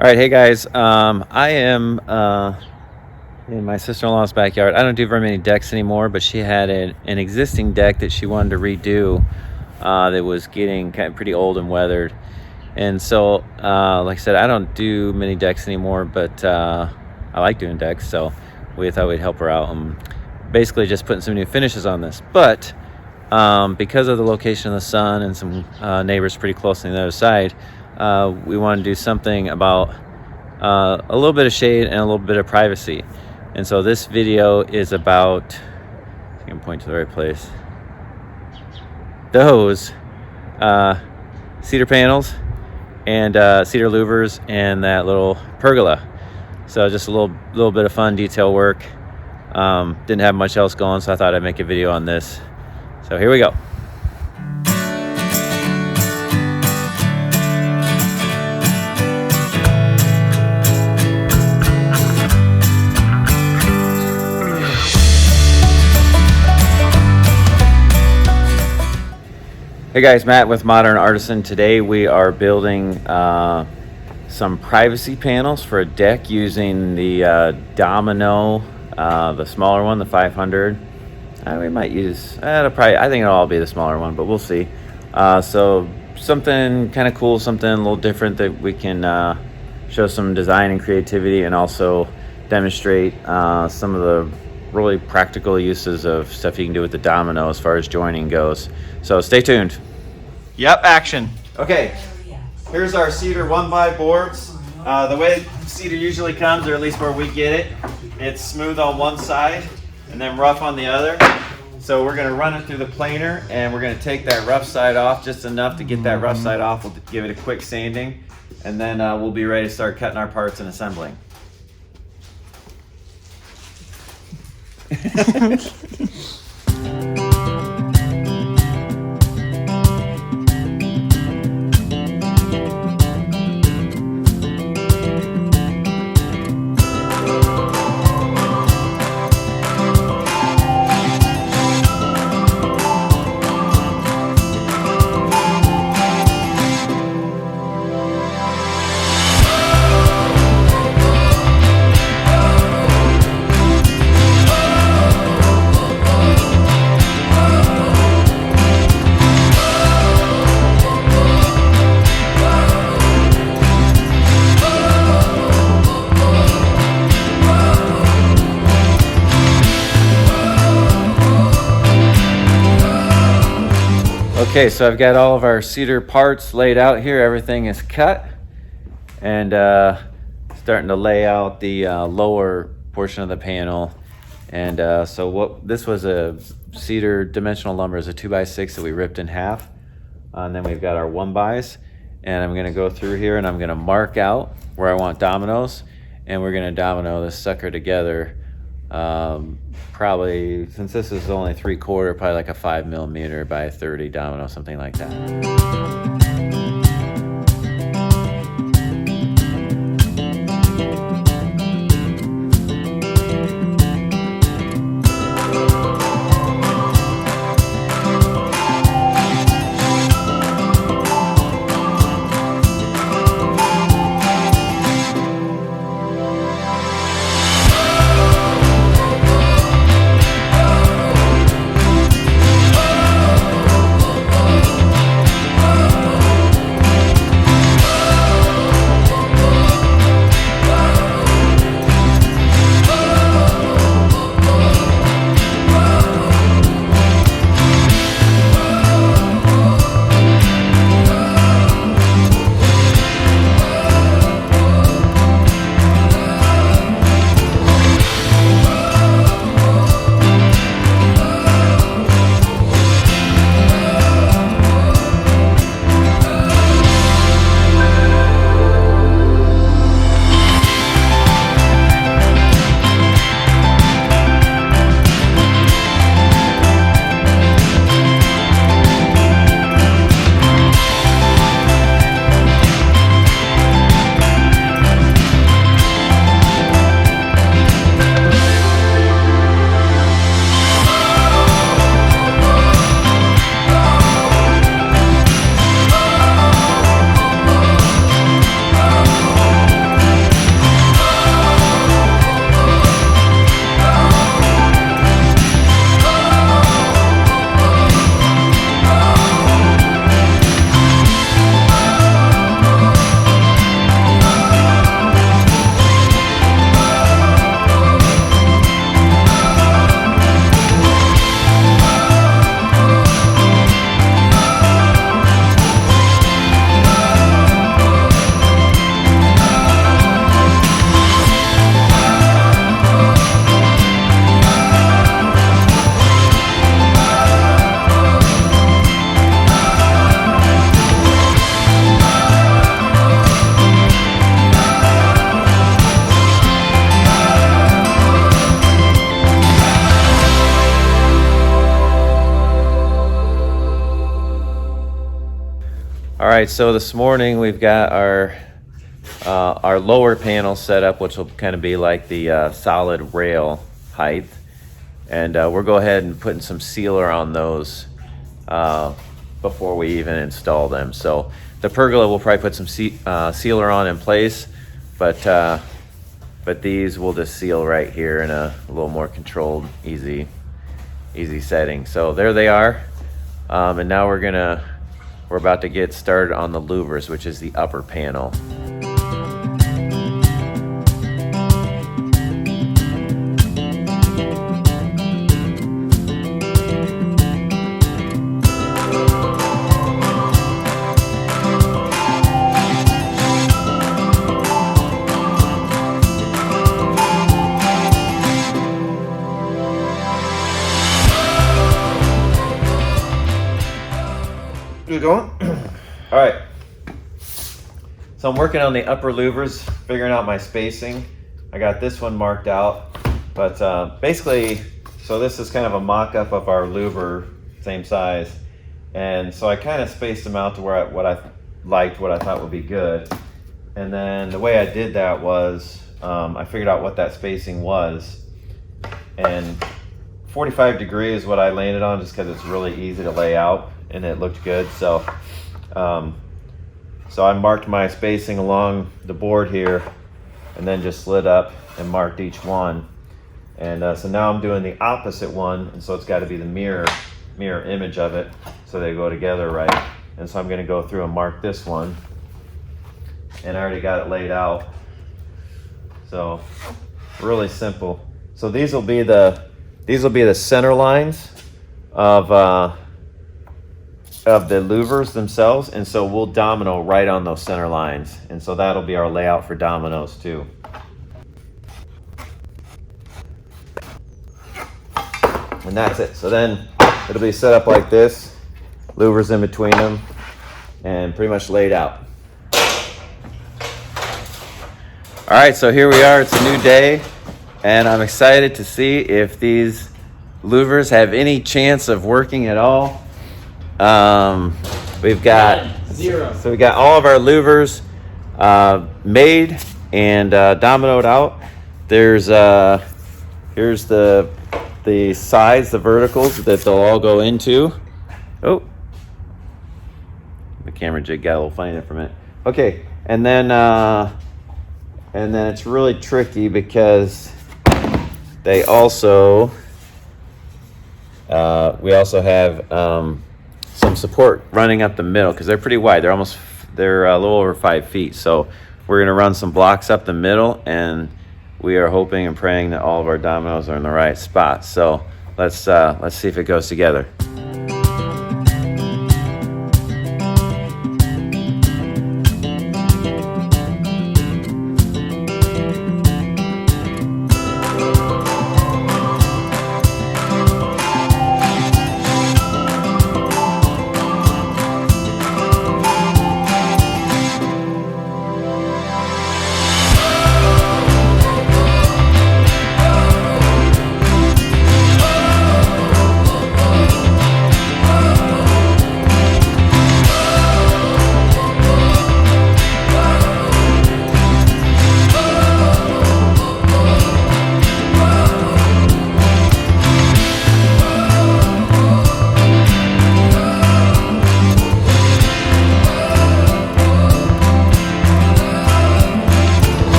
All right, hey guys. I am in my sister-in-law's backyard. I don't do very many decks anymore, but she had an existing deck that she wanted to redo that was getting kind of pretty old and weathered. And so, like I said, I don't do many decks anymore, but I like doing decks, so we thought we'd help her out. Basically just putting some new finishes on this. But because of the location of the sun and some neighbors pretty close on the other side, we want to do something about a little bit of shade and a little bit of privacy. And so this video is about, I can point to the right place, those cedar panels and cedar louvers and that little pergola. So just a little bit of fun detail work. Didn't have much else going, so I thought I'd make a video on this. So here we go. Hey guys, Matt with Modern Artisan. Today we are building some privacy panels for a deck using the Domino, the smaller one, the 500. We might use, I think it'll all be the smaller one, but we'll see. So something kind of cool, something a little different that we can show some design and creativity, and also demonstrate some of the really practical uses of stuff you can do with the Domino as far as joining goes. So stay tuned. Yep, action. Okay, here's our cedar 1x boards. The way cedar usually comes, or at least where we get it, it's smooth on one side and then rough on the other. So we're gonna run it through the planer, and we're gonna take that rough side off, just enough to get that rough side off. We'll give it a quick sanding, and then we'll be ready to start cutting our parts and assembling. Okay, so I've got all of our cedar parts laid out here. Everything is cut, and starting to lay out the lower portion of the panel. And so this was a cedar dimensional lumber, is a 2x6 that we ripped in half. And then we've got our 1x's, and I'm gonna go through here and I'm gonna mark out where I want dominoes, and we're gonna domino this sucker together. Probably, since this is only 3/4, probably like a 5mm by 30 domino, something like that. right, so this morning we've got our lower panel set up, which will kind of be like the solid rail height, and we'll go ahead and putting some sealer on those before we even install them. So the pergola will probably put some sealer on in place, but these will just seal right here in a little more controlled, easy setting. So there they are, and now we're about to get started on the louvers, which is the upper panel. Going? All right, so I'm working on the upper louvers, figuring out my spacing. I got this one marked out, but basically, so this is kind of a mock-up of our louver, same size, and so I kind of spaced them out to where what I thought would be good. And then the way I did that was I figured out what that spacing was, and 45 degrees is what I landed on, just because it's really easy to lay out and it looked good. So so I marked my spacing along the board here and then just slid up and marked each one. And so now I'm doing the opposite one, and so it's got to be the mirror image of it so they go together right. And so I'm going to go through and mark this one, and I already got it laid out. So really simple. So these will be the center lines of the louvers themselves, and so we'll domino right on those center lines, and so that'll be our layout for dominoes too. And that's it. So then it'll be set up like this, louvers in between them, and pretty much laid out. All right, so here we are. It's a new day, and I'm excited to see if these louvers have any chance of working at all. We've got 0. So we got all of our louvers made and dominoed out. Here's the sides, the verticals that they'll all go into. Oh, the camera jig got a little funny there for a minute. Okay, and then it's really tricky because they also we also have some support running up the middle, because they're pretty wide. They're a little over 5 feet. So we're going to run some blocks up the middle, and we are hoping and praying that all of our dominoes are in the right spot. So let's see if it goes together.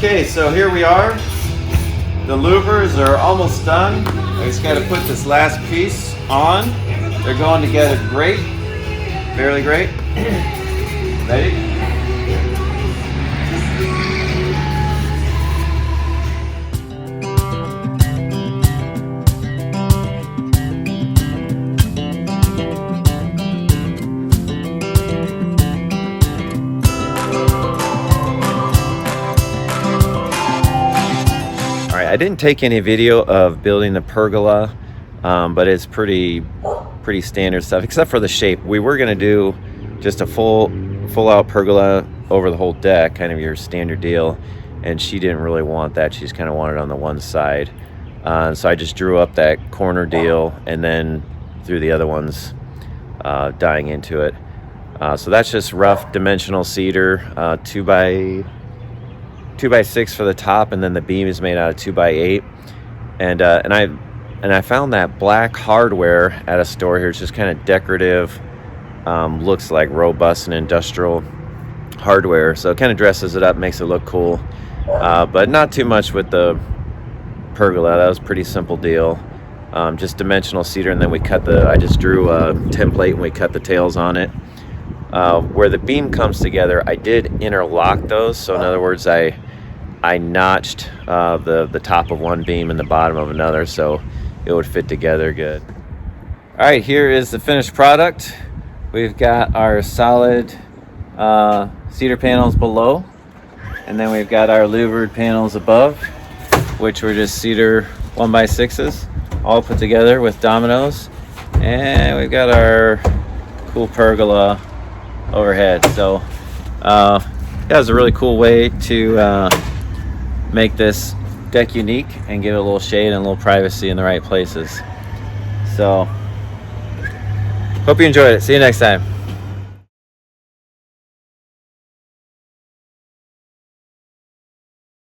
Okay, so here we are. The louvers are almost done. I just got to put this last piece on. They're going together great, fairly great. Ready? I didn't take any video of building the pergola, but it's pretty standard stuff, except for the shape. We were gonna do just a full out pergola over the whole deck, kind of your standard deal, and she didn't really want that. She just kind of wanted it on the one side. So I just drew up that corner deal and then threw the other ones dying into it. So that's just rough dimensional cedar, 2 by 6 for the top, and then the beam is made out of 2 by 8. And I found that black hardware at a store here. It's just kind of decorative, looks like robust and industrial hardware. So it kind of dresses it up, makes it look cool, but not too much with the pergola. That was a pretty simple deal. Just dimensional cedar, and then I just drew a template and we cut the tails on it. Where the beam comes together, I did interlock those. So in other words, I notched the top of one beam and the bottom of another, so it would fit together good. All right, here is the finished product. We've got our solid cedar panels below, and then we've got our louvered panels above, which were just cedar 1 by 6s, all put together with dominoes. And we've got our cool pergola overhead. So that was a really cool way to make this deck unique and give it a little shade and a little privacy in the right places. So hope you enjoyed it. See you next time.